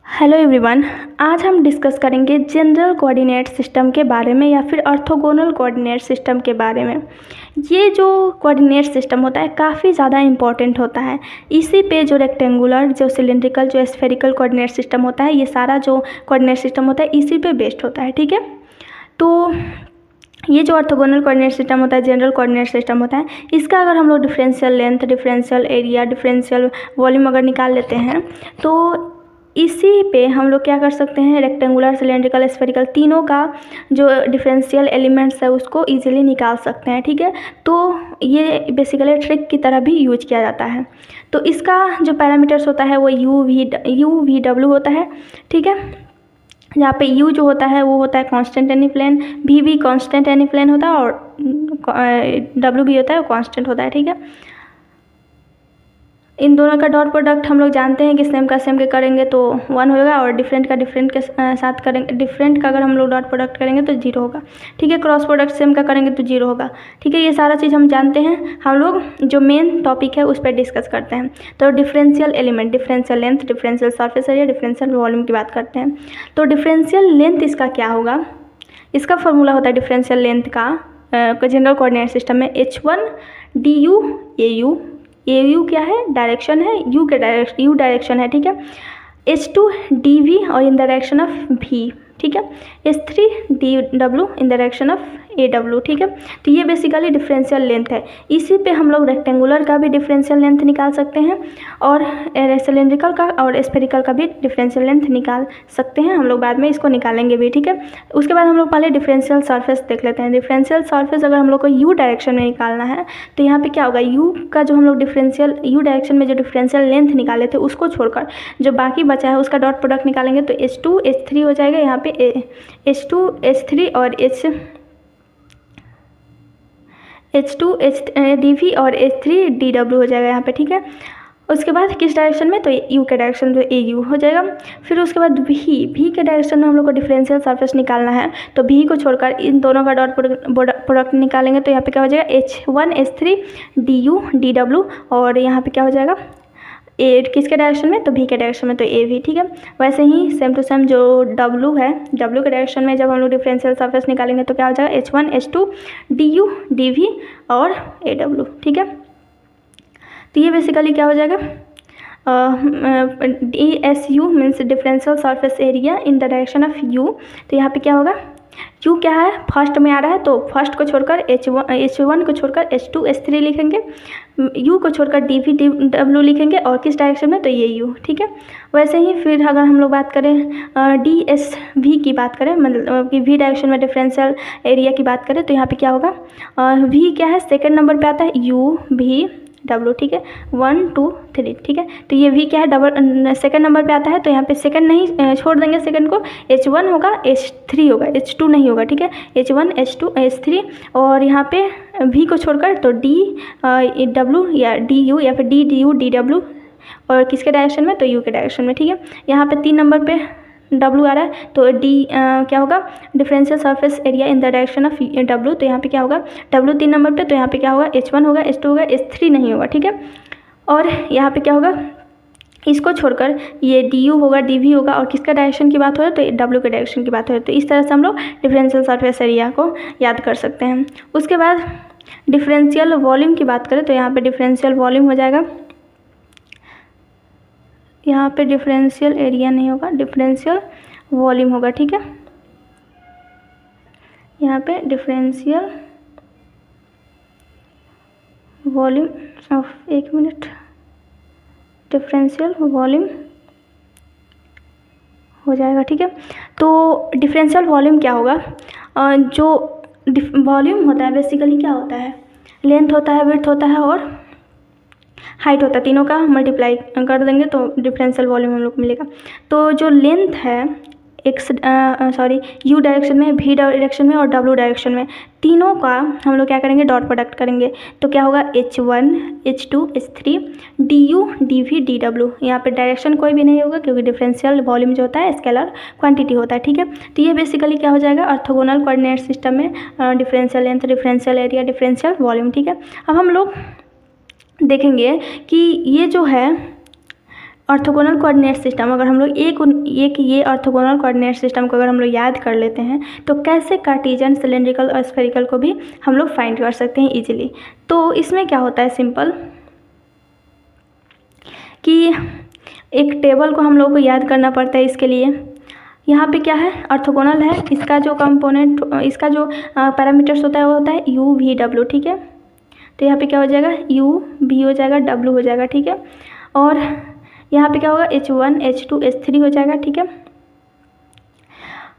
Hello everyone. आज हम discuss करेंगे जनरल कोऑर्डिनेट सिस्टम के बारे में या फिर ऑर्थोगोनल कोऑर्डिनेट सिस्टम के बारे में। ये जो कोऑर्डिनेट सिस्टम होता है काफ़ी ज़्यादा इम्पॉर्टेंट होता है। इसी पे जो रेक्टेंगुलर, जो सिलेंड्रिकल, जो स्फेरिकल कोऑर्डिनेट सिस्टम होता है, ये सारा जो कोऑर्डिनेट सिस्टम होता है इसी पे बेस्ड होता है। ठीक है, तो ये जो ऑर्थोगोनल कोऑर्डिनेट सिस्टम होता है, जनरल कोऑर्डिनेट सिस्टम होता है, इसका अगर हम लोग differential length, differential area, differential volume अगर निकाल लेते हैं तो इसी पे हम लोग क्या कर सकते हैं, रेक्टेंगुलर, सिलेंड्रिकल, स्फेरिकल तीनों का जो डिफरेंशियल एलिमेंट्स है उसको इजीली निकाल सकते हैं। ठीक है, तो ये बेसिकली ट्रिक की तरह भी यूज किया जाता है। तो इसका जो पैरामीटर्स होता है वो यू वी डब्ल्यू होता है। ठीक है, जहाँ पे यू जो होता है वो होता है कांस्टेंट एनी प्लेन, वी भी कांस्टेंट एनी प्लेन होता है और डब्ल्यू भी होता है वो कांस्टेंट होता है। ठीक है, इन दोनों का डॉट प्रोडक्ट हम लोग जानते हैं कि सेम का सेम के करेंगे तो 1 होगा और डिफरेंट का डिफरेंट के साथ करेंगे, डिफरेंट का अगर हम लोग डॉट प्रोडक्ट करेंगे तो 0 होगा। ठीक है, क्रॉस प्रोडक्ट सेम का करेंगे तो 0 होगा। ठीक है, ये सारा चीज़ हम जानते हैं। हम लोग जो मेन टॉपिक है उस पर डिस्कस करते हैं। तो differential element, differential length, differential surface area, differential volume की बात करते हैं। तो डिफरेंशियल लेंथ इसका क्या होगा, इसका फॉर्मूला होता है डिफरेंशियल लेंथ का जनरल कोऑर्डिनेट सिस्टम में H1 DU AU। AU क्या है, डायरेक्शन है, U डायरेक्शन है। ठीक है, H2 DV और इन डायरेक्शन ऑफ V। ठीक है, H3 DW in direction of AW। ठीक है, तो ये बेसिकली डिफरेंशियल लेंथ है। इसी पे हम लोग रेक्टेंगुलर का भी डिफरेंशियल लेंथ निकाल सकते हैं और सिलेंड्रिकल का और स्फेरिकल का भी डिफरेंशियल लेंथ निकाल सकते हैं। हम लोग बाद में इसको निकालेंगे भी। ठीक है, उसके बाद हम लोग पहले डिफरेंशियल सरफेस देख लेते हैं। डिफरेंशियल सरफेस अगर हम लोग को U डायरेक्शन में निकालना है तो यहाँ पे क्या होगा, U का जो हम लोग डिफरेंशियल U डायरेक्शन में जो डिफरेंशियल लेंथ निकाले थे उसको छोड़कर जो बाकी बचा है उसका डॉट प्रोडक्ट निकालेंगे तो H2 H3 हो जाएगा। यहाँ पे H2 H3 और H2 DV और H3 DW हो जाएगा यहाँ पे। ठीक है, उसके बाद किस डायरेक्शन में, तो U के डायरेक्शन तो AU हो जाएगा। फिर उसके बाद V के डायरेक्शन में हम लोग को डिफरेंशियल सरफेस निकालना है तो V को छोड़कर इन दोनों का डॉट प्रोडक्ट निकालेंगे तो यहाँ पे क्या हो जाएगा, H1 H3 DU DW और यहाँ पे क्या हो जाएगा, किसके डायरेक्शन में, तो V के डायरेक्शन में तो AV। ठीक है, वैसे ही सेम टू सेम जो W है, W के डायरेक्शन में जब हम लोग डिफरेंशियल सरफेस निकालेंगे तो क्या हो जाएगा, H1 H2 DU DV और AW। ठीक है, तो ये बेसिकली क्या हो जाएगा, DSU means differential surface area in the direction of U। तो यहाँ पे क्या होगा, U क्या है, फर्स्ट में आ रहा है तो फर्स्ट को छोड़कर H1 को छोड़कर H2 H3 लिखेंगे, U को छोड़कर DV DW लिखेंगे और किस डायरेक्शन में, तो ये U। ठीक है, वैसे ही फिर अगर हम लोग बात करें DSV की बात करें, मतलब कि V डायरेक्शन में डिफरेंशियल एरिया की बात करें तो यहाँ पे क्या होगा, V क्या है, सेकेंड नंबर पे आता है UV W। ठीक है, 1 2 3। ठीक है, तो ये V क्या है, सेकंड नंबर पे आता है तो यहाँ पे सेकंड नहीं, छोड़ देंगे सेकंड को, H1 होगा H3 होगा, H2 नहीं होगा। ठीक है, H1 H2 H3 और यहाँ पे V को छोड़कर तो DW या DU या फिर DDU DW और किसके डायरेक्शन में, तो U के डायरेक्शन में। ठीक है, यहाँ पे 3 नंबर पे W आ रहा है तो क्या होगा, differential surface area in the direction of W। तो यहाँ पे क्या होगा, W 3 नंबर पे तो यहाँ पे क्या होगा, H1 होगा, H2 होगा, H3 नहीं होगा। ठीक है, और यहाँ पे क्या होगा, इसको छोड़कर ये DU होगा, DV होगा और किसका डायरेक्शन की बात हो रहा है, तो W के डायरेक्शन की बात हो रही है। तो इस तरह से हम लोग डिफरेंशियल सरफेस एरिया को याद कर सकते हैं। उसके बाद डिफरेंशियल वॉल्यूम की बात करें तो यहाँ पे डिफरेंशियल वॉल्यूम हो जाएगा, यहाँ पे डिफरेंशियल एरिया नहीं होगा, डिफरेंशियल वॉल्यूम होगा। ठीक है, यहाँ पे डिफरेंशियल वॉल्यूम ऑफ, एक मिनट, डिफरेंशियल वॉल्यूम हो जाएगा। ठीक है, तो डिफरेंशियल वॉल्यूम क्या होगा, जो वॉल्यूम होता है बेसिकली क्या होता है, लेंथ होता है, विड्थ होता है और हाइट होता है, तीनों का मल्टीप्लाई कर देंगे तो डिफरेंशियल वॉल्यूम हम लोग को मिलेगा। तो जो लेंथ है U डायरेक्शन में, V डायरेक्शन में और W डायरेक्शन में, तीनों का हम लोग क्या करेंगे, डॉट प्रोडक्ट करेंगे तो क्या होगा, H1 H2 H3 DU DV DW। यहाँ पे डायरेक्शन कोई भी नहीं होगा क्योंकि डिफरेंशियल वॉल्यूम जो होता है स्केलर क्वांटिटी होता है। ठीक है, तो ये बेसिकली क्या हो जाएगा, ऑर्थोगोनल कोऑर्डिनेट सिस्टम में differential length, differential area, differential volume. ठीक है, अब हम लोग देखेंगे कि ये जो है ऑर्थोगोनल कोऑर्डिनेट सिस्टम, अगर हम लोग एक ये ऑर्थोगोनल कोऑर्डिनेट सिस्टम को अगर हम लोग याद कर लेते हैं तो कैसे कार्टेशियन, सिलेंड्रिकल और स्फेरिकल को भी हम लोग फाइंड कर सकते हैं इजीली। तो इसमें क्या होता है सिंपल कि एक टेबल को हम लोग को याद करना पड़ता है। इसके लिए यहाँ पे क्या है, ऑर्थोगोनल है, इसका जो कंपोनेंट, इसका जो पैरामीटर्स होता है वो होता है u v w, ठीक है। तो यहाँ पे क्या हो जाएगा, u v हो जाएगा, w हो जाएगा, ठीक है। और यहाँ पे क्या होगा, h1 h2 h3 हो जाएगा, ठीक है।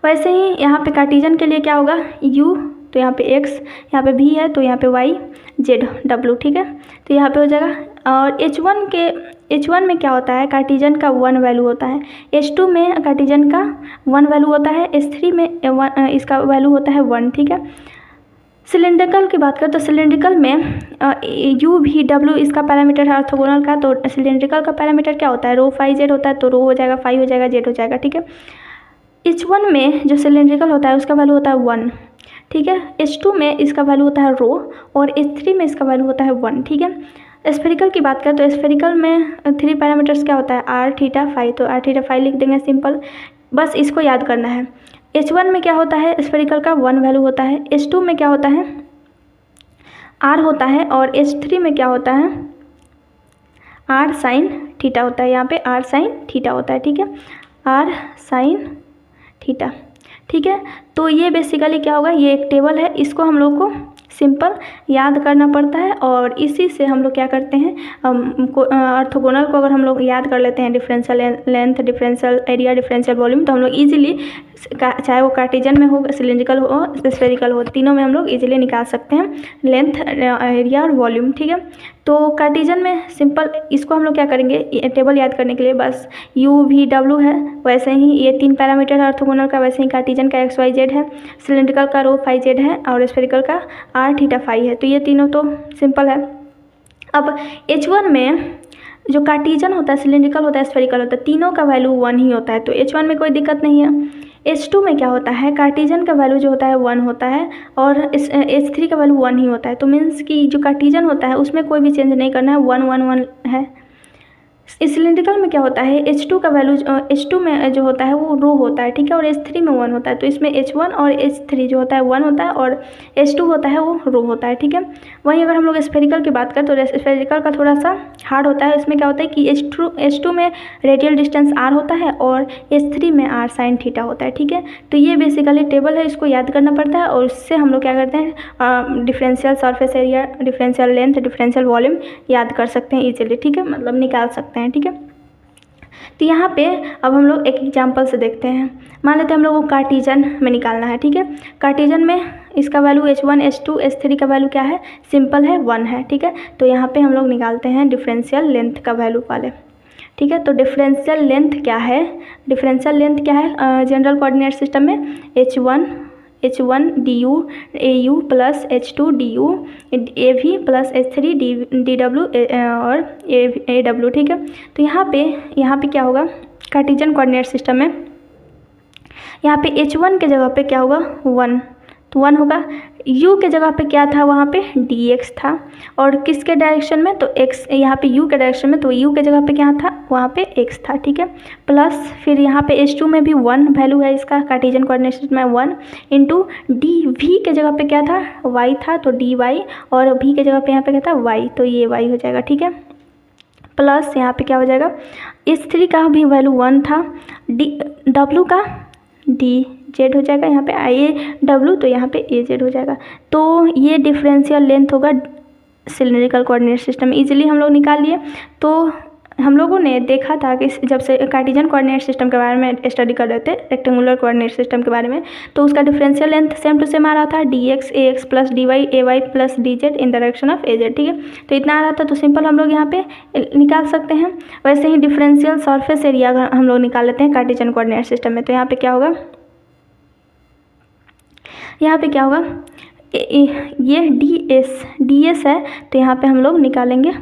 वैसे ही यहाँ पे कार्टेशियन के लिए क्या होगा, u तो यहाँ पे x, यहाँ पे v है तो यहाँ पे y, z w, ठीक है। तो यहाँ पे हो जाएगा। और h1 में क्या होता है, कार्टेशियन का 1 वैल्यू होता है, h2 में कार्टेशियन का 1 वैल्यू होता है, h3 में इसका वैल्यू होता है 1, ठीक है। सिलेंड्रिकल की बात करें तो सिलेंड्रिकल में u v w इसका पैरामीटर है ऑर्थोगोनल का। तो सिलेंड्रिकल का पैरामीटर क्या होता है, रो फाई जेड होता है, तो रो हो जाएगा, फाई हो जाएगा, जेड हो जाएगा, ठीक है। h1 में जो सिलेंड्रिकल होता है उसका वैल्यू होता है 1, ठीक है। h2 में इसका वैल्यू होता है रो और h3 में इसका वैल्यू होता है 1, ठीक है। स्फेरिकल की बात करें तो स्फेरिकल में 3 पैरामीटर्स क्या होता है, r थीटा फाई, तो r थीटा फाई लिख देंगे सिंपल, बस इसको याद करना है। h1 में क्या होता है, स्फेरिकल का 1 वैल्यू होता है, h2 में क्या होता है, r होता है, और h3 में क्या होता है, r साइन थीटा होता है, यहाँ पे r साइन थीटा होता है, ठीक है, r साइन थीटा, ठीक है। तो ये बेसिकली क्या होगा, ये एक टेबल है, इसको हम लोग को सिंपल याद करना पड़ता है और इसी से हम लोग क्या करते हैं, ऑर्थोगोनल को अगर हम लोग याद कर लेते हैं, differential length, differential area, differential volume, तो हम लोग इजीली चाहे वो कार्टेशियन में हो, सिलेंड्रिकल हो, स्फेरिकल हो, तीनों में हम लोग इजीली निकाल सकते हैं लेंथ, एरिया और वॉल्यूम, ठीक है। तो कार्टेशियन में सिंपल इसको हम लोग क्या करेंगे, टेबल याद करने के लिए बस u v w है, वैसे ही ये 3 पैरामीटर है ऑर्थोगोनल का, वैसे ही कार्टेशियन का x y z है, सिलेंड्रिकल का रो फाई z है और स्फेरिकल का r थीटा फाई है। तो ये तीनों तो सिंपल है। अब h1 में जो कार्टेशियन होता है, सिलेंड्रिकल होता है, स्फेरिकल होता है, तीनों का वैल्यू 1 ही होता है, तो h1 में कोई दिक्कत नहीं है। h2 में क्या होता है, कार्टेशियन का वैल्यू जो होता है 1 होता है और h3 का वैल्यू 1 ही होता है, तो मीन्स कि जो कार्टेशियन होता है उसमें कोई भी चेंज नहीं करना है, 1 1 1 है। सिलेंड्रिकल में क्या होता है, h2 का वैल्यू, h2 में जो होता है वो रो होता है, ठीक है, और h3 में 1 होता है, तो इसमें h1 और h3 जो होता है 1 होता है और h2 होता है वो रो होता है, ठीक है। वहीं अगर हम लोग स्फेरिकल की बात करें तो स्फेरिकल का थोड़ा सा हार्ड होता है, इसमें क्या होता है कि h2 में रेडियल डिस्टेंस r होता है और h3 में r साइन थीटा होता है, ठीक है। तो ये बेसिकली टेबल है, इसको याद करना पड़ता है और इससे हम लोग क्या करते हैं, differential surface area, differential length, differential volume याद कर सकते हैं इजीली, ठीक है, मतलब निकाल सकते हैं, ठीक है। तो यहाँ पे अब हम लोग एक एग्जांपल से देखते हैं। मान लेते हैं हम लोग को कार्टेशियन में निकालना है, ठीक है। कार्टेशियन में इसका वैल्यू h1 h2 h3 का वैल्यू क्या है, सिंपल है 1 है, ठीक है। तो यहाँ पे हम लोग निकालते हैं डिफरेंशियल लेंथ का वैल्यू वाले, ठीक है। तो डिफरेंशियल लेंथ क्या है, डिफरेंशियल लेंथ क्या है जनरल कोऑर्डिनेट सिस्टम में, h1 du au plus h2 du av plus h3 dw और aw, ठीक है। तो यहाँ पे क्या होगा, कार्टेशियन कोऑर्डिनेट सिस्टम में यहाँ पे h1 के जगह पे क्या होगा 1, तो 1 होगा। u के जगह पे क्या था, वहाँ पे dx था, और किसके डायरेक्शन में, तो x, यहाँ पे u के डायरेक्शन में, तो u के जगह पे क्या था, वहाँ पे x था, ठीक है। प्लस फिर यहाँ पे h2 में भी 1 वैल्यू है इसका, कार्टेशियन कोऑर्डिनेट में 1 इंटू dv के जगह पे क्या था, y था, तो dy, और v के जगह पे यहाँ पे क्या था, y, तो ये y हो जाएगा, ठीक है। प्लस यहाँ पे क्या हो जाएगा, h3 का भी वैल्यू 1 था, w का डी जेड हो जाएगा, यहाँ पे आई डब्ल्यू, तो यहाँ पे ए जेड हो जाएगा। तो ये डिफरेंशियल लेंथ होगा सिलेंड्रिकल कोऑर्डिनेट सिस्टम, इजीली हम लोग निकाल लिए। तो हम लोगों ने देखा था कि जब से कार्टेशियन कोऑर्डिनेट सिस्टम के बारे में स्टडी कर रहे थे, रेक्टेंगुलर कोऑर्डिनेट सिस्टम के बारे में, तो उसका differential length same to same आ रहा था, d x a x plus d y a y plus d z in direction of a z, ठीक है। तो इतना आ रहा था, तो सिंपल हम लोग यहाँ पे निकाल सकते हैं। वैसे ही डिफरेंशियल सरफेस एरिया हम लोग निकाल लेते हैं कार्टेशियन कोऑर्डिनेट सिस्टम में। तो यहाँ पे क्या होगा, यहाँ पे क्या होगा, ये डी एस है, तो यहाँ पे हम लोग निकालेंगे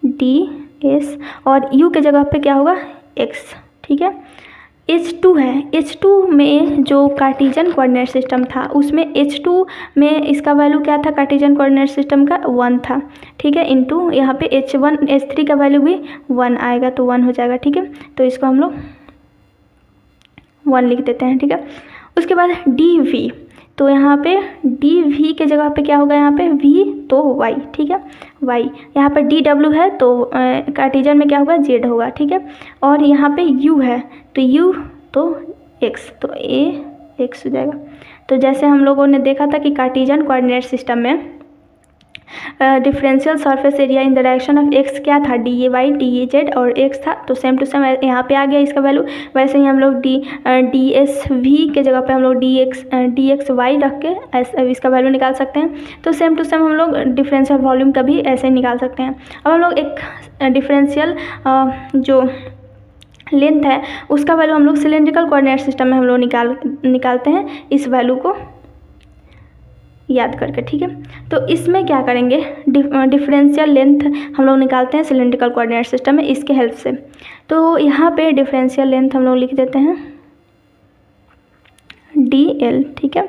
डी एस, और u के जगह पे क्या होगा x, ठीक है। H2 है, H2 में जो कार्टेशियन कोऑर्डिनेट सिस्टम था उसमें H2 में इसका वैल्यू क्या था, कार्टेशियन कोऑर्डिनेट सिस्टम का 1 था, ठीक है, इंटू यहाँ पे H3 का वैल्यू भी 1 आएगा तो 1 हो जाएगा, ठीक है। तो इसको हम लोग 1 लिख देते हैं, ठीक है। उसके बाद DV, तो यहाँ पे DV के जगह पे क्या होगा, यहाँ पे V तो Y, ठीक है, Y। यहाँ पे DW है तो कार्टेशियन में क्या होगा, Z होगा, ठीक है। और यहाँ पे U है तो U तो X, तो A X हो जाएगा। तो जैसे हम लोगों ने देखा था कि कार्टेशियन कोऑर्डिनेट सिस्टम में differential surface area in the direction of x क्या था, DAY DAZ और x था, तो सेम टू सेम यहाँ पे आ गया इसका वैल्यू। वैसे ही हम लोग DSV के जगह पे हम लोग DXY रख के इसका वैल्यू निकाल सकते हैं। तो सेम टू सेम हम लोग डिफरेंशियल वॉल्यूम का भी ऐसे ही निकाल सकते हैं। अब हम लोग एक डिफरेंशियल जो लेंथ है उसका वैल्यू हम लोग सिलेंड्रिकल कोऑर्डिनेट सिस्टम में हम लोग निकालते हैं इस वैल्यू को याद करके, ठीक है। तो इसमें क्या करेंगे, डिफरेंशियल लेंथ हम लोग निकालते हैं सिलेंड्रिकल कोऑर्डिनेट सिस्टम में इसके हेल्प से। तो यहाँ पे डिफरेंशियल लेंथ हम लोग लिख देते हैं DL, ठीक है,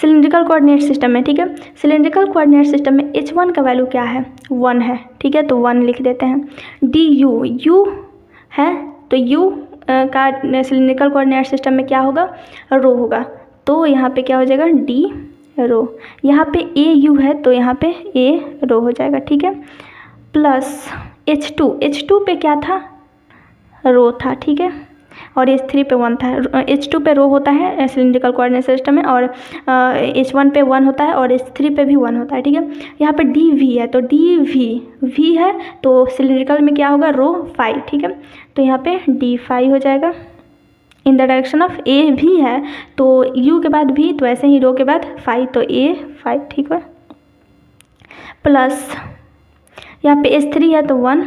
सिलेंड्रिकल कोऑर्डिनेट सिस्टम में, ठीक है। सिलेंड्रिकल कोऑर्डिनेट सिस्टम में H1 का वैल्यू क्या है, 1 है, ठीक है, तो 1 लिख देते हैं। DU, U है तो U का सिलेंड्रिकल कोऑर्डिनेट सिस्टम में क्या होगा, रो होगा, तो यहाँ पे क्या हो जाएगा, D रो। यहाँ पे AU है तो यहाँ पे A रो हो जाएगा, ठीक है। प्लस H2 पे क्या था, रो था, ठीक है, और H3 पे 1 था। H2 पे रो होता है सिलेंड्रिकल कोऑर्डिनेट सिस्टम में, और H1 पे 1 होता है और H3 पे भी 1 होता है, ठीक है। यहाँ पे DV है तो V है तो सिलेंड्रिकल में क्या होगा, रो 5, ठीक है, तो यहाँ पे D5 हो जाएगा। इन द डायरेक्शन ऑफ A भी है तो U के बाद V, तो ऐसे ही रो के बाद 5 तो A5, ठीक है। प्लस यहाँ पे H3 है तो 1,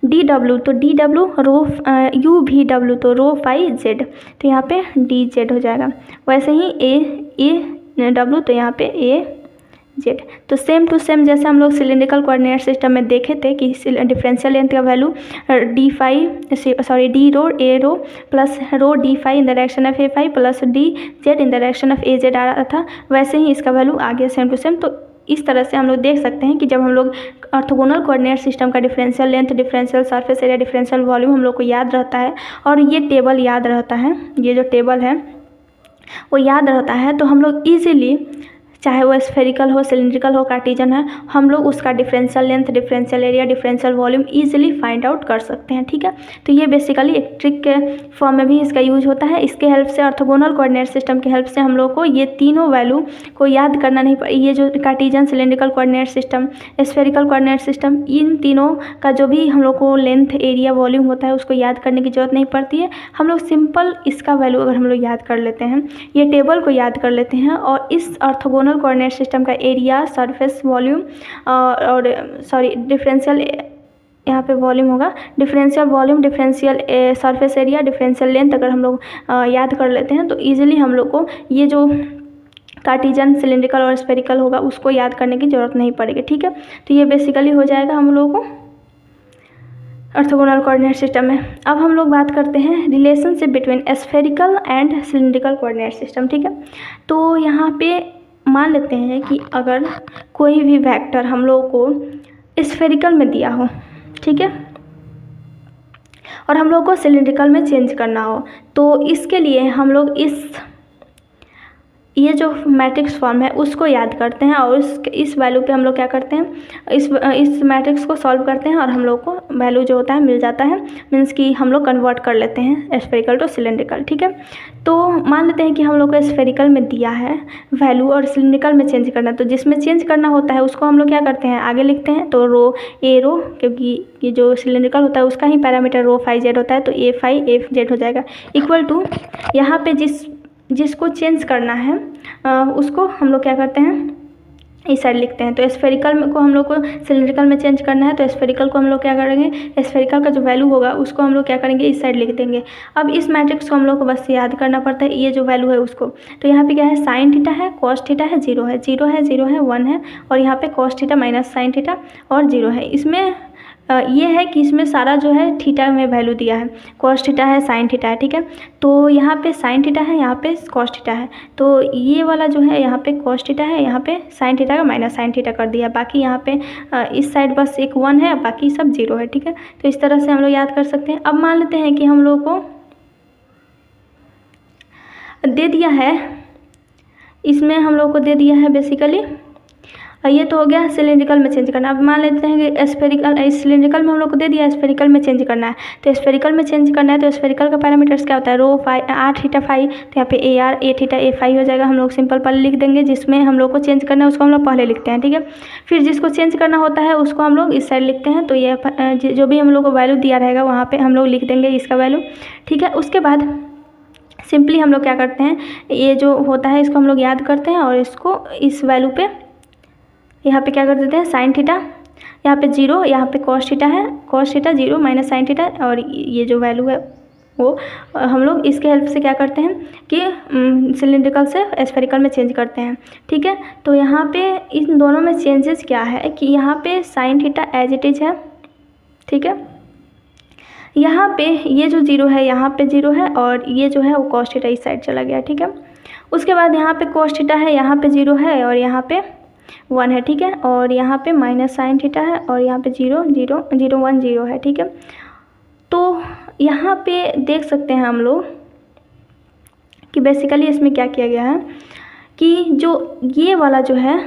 DW तो DW रो UVW तो रो 5Z, तो यहाँ पे DZ हो जाएगा। वैसे ही AW तो यहाँ पे AZ। तो सेम टू सेम जैसे हम लोग सिलेंड्रिकल कोऑर्डिनेट सिस्टम में देखे थे कि डिफरेंशियल लेंथ का value D rho A rho plus rho D5 in the direction of A5 plus DZ in the direction of AZ आ रहा था, वैसे ही इसका वैल्यू आ गया सेम टू सेम। तो इस तरह से हम लोग देख सकते हैं कि जब हम लोग ऑर्थोगोनल कोऑर्डिनेट सिस्टम का differential length, differential surface area, differential volume हम लोग को याद रहता है और ये टेबल याद रहता है, ये जो टेबल है वो याद रहता है, तो हम लोग ईजिली चाहे वो स्फेरिकल हो, सिलेंड्रिकल हो, कार्टेशियन है, हम लोग उसका differential length, differential area, differential volume easily find out कर सकते हैं, ठीक है। तो ये बेसिकली एक ट्रिक के फॉर्म में भी इसका यूज होता है। इसके हेल्प से, ऑर्थोगोनल कोऑर्डिनेट सिस्टम की हेल्प से हम लोग को ये तीनों वैल्यू को याद करना नहीं पड़े, ये जो Cartesian, cylindrical coordinate system, spherical coordinate system, इन तीनों का जो भी हम लोग को लेंथ, एरिया, वॉल्यूम होता है उसको याद करने की जरूरत नहीं पड़ती है। हम लोग सिंपल इसका वैल्यू अगर हम लोग याद कर लेते हैं, ये टेबल को याद कर लेते हैं और इस ऑर्थोगोनल कोऑर्डिनेट सिस्टम का एरिया, सरफेस वॉल्यूम और डिफरेंशियल, यहाँ पे वॉल्यूम होगा, differential volume, differential surface area, differential length अगर हम लोग याद कर लेते हैं तो इजीली हम लोग को ये जो कार्टेशियन, सिलेंड्रिकल और स्फेरिकल होगा उसको याद करने की ज़रूरत नहीं पड़ेगी, ठीक है। तो ये बेसिकली हो जाएगा हम लोगों को ऑर्थोगोनल कोऑर्डिनेट सिस्टम में। अब हम लोग बात करते हैं relationship between spherical and cylindrical coordinate system, ठीक है। तो यहाँ पे मान लेते हैं कि अगर कोई भी वेक्टर हम लोगों को स्फेरिकल में दिया हो, ठीक है, और हम लोग को सिलेंड्रिकल में चेंज करना हो, तो इसके लिए हम लोग ये जो मैट्रिक्स फॉर्म है उसको याद करते हैं और इस वैल्यू पे हम लोग क्या करते हैं, इस मैट्रिक्स को सॉल्व करते हैं और हम लोग को वैल्यू जो होता है मिल जाता है, मीन्स कि हम लोग कन्वर्ट कर लेते हैं स्फेरिकल टू सिलेंड्रिकल, ठीक है। तो मान लेते हैं कि हम लोग को स्फेरिकल में दिया है वैल्यू और सिलेंड्रिकल में चेंज करना, तो जिसमें चेंज करना होता है उसको हम लोग क्या करते हैं, आगे लिखते हैं। तो रो A रो, क्योंकि ये जो सिलेंड्रिकल होता है उसका ही पैरामीटर रो 5Z होता है, तो A5 FZ हो जाएगा, इक्वल टू यहाँ पे जिसको चेंज करना है उसको हम लोग क्या करते हैं, इस साइड लिखते हैं। तो स्फेरिकल को हम लोग को सिलेंड्रिकल में चेंज करना है, तो स्फेरिकल को हम लोग क्या करेंगे, स्फेरिकल का जो वैल्यू होगा उसको हम लोग क्या करेंगे, इस साइड लिख देंगे। अब इस मैट्रिक्स को हम लोग को बस याद करना पड़ता है, ये जो वैल्यू है उसको। तो यहाँ पे क्या है, साइन थीटा है, कॉस थीटा है, जीरो है, 1 है और यहाँ पे cos theta minus sine theta और 0 है। इसमें ये है कि इसमें सारा जो है थीटा में वैल्यू दिया है, कॉस थीटा है, साइन थीटा है, ठीक है। तो यहाँ पे साइन थीटा है, यहाँ पे कॉस थीटा है, तो ये वाला जो है यहाँ पे कॉस थीटा है, यहाँ पे साइन थीटा का माइनस साइन थीटा कर दिया। बाकी यहाँ पे इस साइड बस एक 1 है, बाकी सब 0 है, ठीक है। तो इस तरह से हम लोग याद कर सकते हैं। अब मान लेते हैं कि हम लोग को दे दिया है, इसमें हम लोग को दे दिया है बेसिकली, ये तो हो गया सिलेंड्रिकल में चेंज करना। अब मान लेते हैं कि स्फेरिकल, सिलेंड्रिकल में हम लोग को दे दिया, स्फेरिकल में चेंज करना है। तो स्फेरिकल में चेंज करना है तो स्फेरिकल का पैरामीटर्स क्या होता है, rho phi r theta phi, तो यहाँ पे a r a theta a phi हो जाएगा। हम लोग सिंपल पहले लिख देंगे, जिसमें हम लोग को चेंज करना है उसको हम लोग पहले लिखते हैं, ठीक है। फिर जिसको चेंज करना होता है उसको हम लोग इस साइड लिखते हैं। तो ये जो भी हम लोग को वैल्यू दिया रहेगा वहाँ पर हम लोग लिख देंगे इसका वैल्यू, ठीक है। उसके बाद सिंपली हम लोग क्या करते हैं, ये जो होता है इसको हम लोग याद करते हैं और इसको इस वैल्यू पे यहाँ पे क्या कर देते हैं, साइन थीटा, यहाँ पे 0, यहाँ पे कॉस थीटा है, cos theta 0 minus sine theta, और ये जो वैल्यू है वो हम लोग इसके हेल्प से क्या करते हैं कि सिलेंड्रिकल से स्फेरिकल में चेंज करते हैं, ठीक है। तो यहाँ पे इन दोनों में चेंजेस क्या है कि यहाँ पे sine theta as it is है, ठीक है। यहाँ पे ये जो 0 है यहाँ पे 0 है, और ये जो है वो कॉस थीटा इस साइड चला गया, ठीक है। उसके बाद यहाँ पे कॉस थीटा है, यहाँ पे 0 है और यहाँ पे 1 है, ठीक है। और यहाँ पे माइनस साइन थीटा है और यहाँ पे 0 0 0 1 0 है, ठीक है। तो यहाँ पे देख सकते हैं हम लोग कि बेसिकली इसमें क्या किया गया है कि जो ये वाला जो है,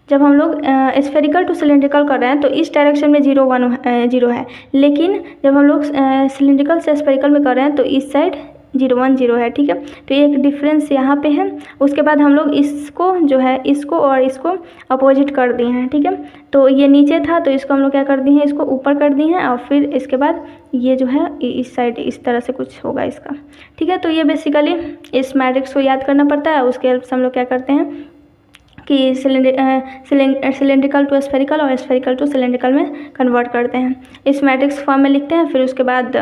जब हम लोग स्फेरिकल टू सिलेंड्रिकल कर रहे हैं तो इस डायरेक्शन में 0 1 0 है, लेकिन जब हम लोग सिलेंड्रिकल से स्फेरिकल में कर रहे हैं तो इस साइड 0 1 0 है, ठीक है। तो एक डिफरेंस यहाँ पे है। उसके बाद हम लोग इसको जो है इसको और इसको अपोजिट कर दिए हैं, ठीक है। तो ये नीचे था तो इसको हम लोग क्या कर दिए हैं, इसको ऊपर कर दिए हैं, और फिर इसके बाद ये जो है इस साइड इस तरह से कुछ होगा इसका, ठीक है। तो ये बेसिकली इस मैट्रिक्स को याद करना पड़ता है। उसके हेल्प से हम लोग क्या करते हैं कि सिलेंड्रिकल टू स्फेरिकल और स्फेरिकल टू सिलेंड्रिकल में कन्वर्ट करते हैं, इस मैट्रिक्स फॉर्म में लिखते हैं। फिर उसके बाद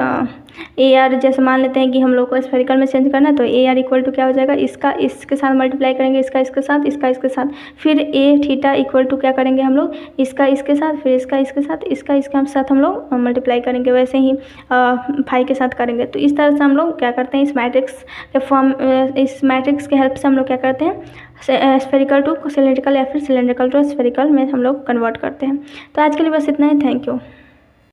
ए आर, जैसे मान लेते हैं कि हम लोग को स्फेरिकल में चेंज करना है तो ए आर इक्वल टू क्या हो जाएगा, इसका इसके साथ मल्टीप्लाई करेंगे, इसका इसके साथ, इसका इसके साथ, फिर ए थीटा इक्वल टू क्या करेंगे हम लोग, इसका इसके साथ, फिर इसका इसके साथ, इसका इसके साथ हम लोग मल्टीप्लाई करेंगे, वैसे ही फाई के साथ करेंगे। तो इस तरह से हम लोग क्या करते हैं, इस मैट्रिक्स के फॉर्म, इस मैट्रिक्स के हेल्प से हम लोग क्या करते हैं, स्फेरिकल टू सिलेंड्रिकल या फिर सिलेंड्रिकल टू स्फेरिकल में हम लोग कन्वर्ट करते हैं। तो आज के लिए बस इतना ही, थैंक यू।